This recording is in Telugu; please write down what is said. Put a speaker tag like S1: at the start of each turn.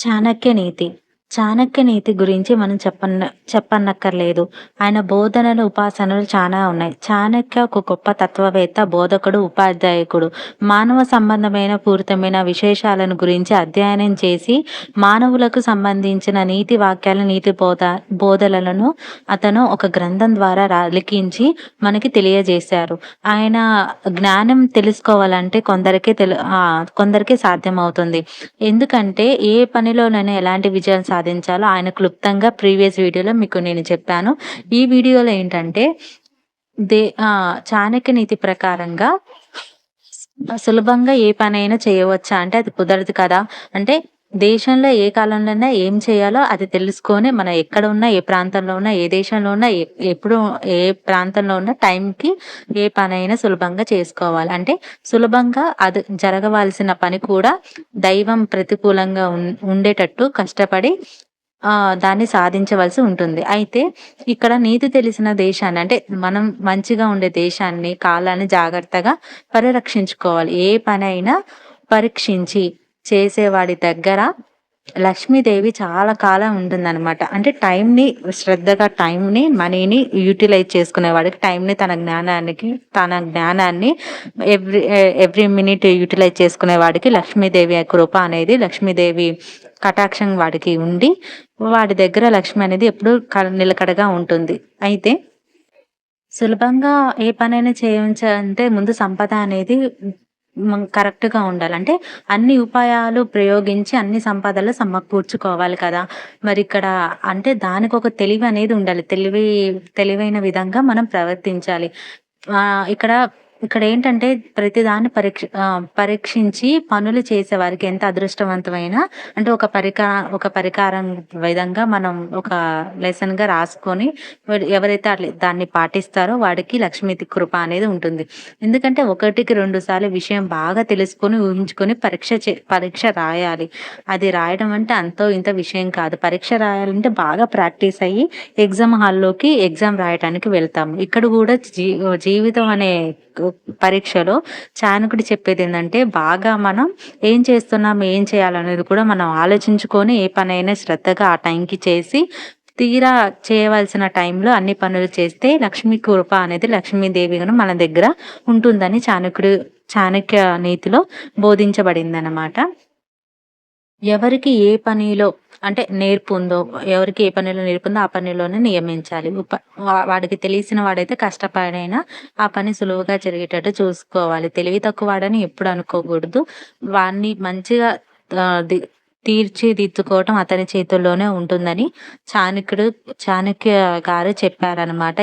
S1: చాణక్య నీతి. చాణక్య నీతి గురించి మనం చెప్పనక్కర్లేదు. ఆయన బోధనలు, ఉపాసనలు చానా ఉన్నాయి. చాణక్య ఒక గొప్ప తత్వవేత్త, బోధకుడు, ఉపాధ్యాయకుడు. మానవ సంబంధమైన పూరితమైన విశేషాలను గురించి అధ్యయనం చేసి, మానవులకు సంబంధించిన నీతి వాక్యాలు, నీతి బోధనలను అతను ఒక గ్రంథం ద్వారా లిఖించి మనకి తెలియజేశారు. ఆయన జ్ఞానం తెలుసుకోవాలంటే కొందరికే సాధ్యమవుతుంది. ఎందుకంటే ఏ పనిలోనైనా ఎలాంటి విజయం సాధించాలో ఆయన క్లుప్తంగా ప్రీవియస్ వీడియోలో మీకు నేను చెప్పాను. ఈ వీడియోలో ఏంటంటే చాణక్య నీతి ప్రకారంగా సులభంగా ఏ పనైనా చేయవచ్చా అంటే అది కుదరదు కదా. అంటే దేశంలో ఏ కాలంలోనైనా ఏం చేయాలో అది తెలుసుకొని మనం ఎక్కడ ఉన్నా, ఏ ప్రాంతంలో ఉన్నా, ఏ దేశంలో ఉన్నా, ఎప్పుడు ఏ ప్రాంతంలో ఉన్న టైంకి ఏ పనైనా సులభంగా చేసుకోవాలి. అంటే సులభంగా అది జరగవలసిన పని కూడా దైవం ప్రతికూలంగా ఉండేటట్టు కష్టపడి దాన్ని సాధించవలసి ఉంటుంది. అయితే ఇక్కడ నీతి తెలిసిన దేశాన్ని, అంటే మనం మంచిగా ఉండే దేశాన్ని, కాలాన్ని జాగ్రత్తగా పరిరక్షించుకోవాలి. ఏ పనైనా పరీక్షించి చేసేవాడి దగ్గర లక్ష్మీదేవి చాలా కాలం ఉంటుందన్నమాట. అంటే శ్రద్ధగా మనీని యూటిలైజ్ చేసుకునేవాడికి, తన జ్ఞానాన్ని ఎవ్రీ మినిట్ యూటిలైజ్ చేసుకునేవాడికి లక్ష్మీదేవి కృప అనేది, లక్ష్మీదేవి కటాక్షం వాడికి ఉండి, వాడి దగ్గర లక్ష్మి అనేది ఎప్పుడు నిలకడగా ఉంటుంది. అయితే సులభంగా ఏ పనైనా చేయవచ్చంటే ముందు సంపద అనేది కరెక్ట్గా ఉండాలి. అంటే అన్ని ఉపాయాలు ప్రయోగించి అన్ని సంపదలు సమకూర్చుకోవాలి కదా. మరి ఇక్కడ అంటే దానికి ఒక తెలివి అనేది ఉండాలి. తెలివైన విధంగా మనం ప్రవర్తించాలి. ఇక్కడ ఇక్కడ ఏంటంటే ప్రతిదాన్ని పరీక్షించి పనులు చేసే వారికి ఎంత అదృష్టవంతమైన, అంటే ఒక పరికారం విధంగా మనం ఒక లెసన్ గా రాసుకొని ఎవరైతే దాన్ని పాటిస్తారో వాడికి లక్ష్మీ కృప అనేది ఉంటుంది. ఎందుకంటే 1-2 సార్లు విషయం బాగా తెలుసుకొని ఊహించుకొని పరీక్ష రాయాలి. అది రాయడం అంటే అంతో ఇంత విషయం కాదు. పరీక్ష రాయాలంటే బాగా ప్రాక్టీస్ అయ్యి ఎగ్జామ్ రాయటానికి వెళ్తాము. ఇక్కడ కూడా జీవితం అనే పరీక్షలో చాణకుడు చెప్పేది ఏంటంటే బాగా మనం ఏం చేస్తున్నాం, ఏం చేయాలనేది కూడా మనం ఆలోచించుకొని ఏ పనైనా శ్రద్ధగా ఆ టైంకి చేసి తీరా చేయవలసిన టైంలో అన్ని పనులు చేస్తే లక్ష్మీ కృప అనేది, లక్ష్మీదేవి మన దగ్గర ఉంటుందని చాణక్య నీతిలో బోధించబడింది అన్నమాట. ఎవరికి ఏ పనిలో అంటే ఎవరికి ఏ పనిలో నేర్పుందో ఆ పనిలోనే నియమించాలి. వాడికి తెలిసిన వాడైతే కష్టపడైనా ఆ పని సులువుగా జరిగేటట్టు చూసుకోవాలి. తెలివి తక్కువ వాడని ఎప్పుడు అనుకోకూడదు. వాడిని మంచిగా తీర్చిదిద్దుకోవటం అతని చేతుల్లోనే ఉంటుందని చాణక్య గారు చెప్పారనమాట.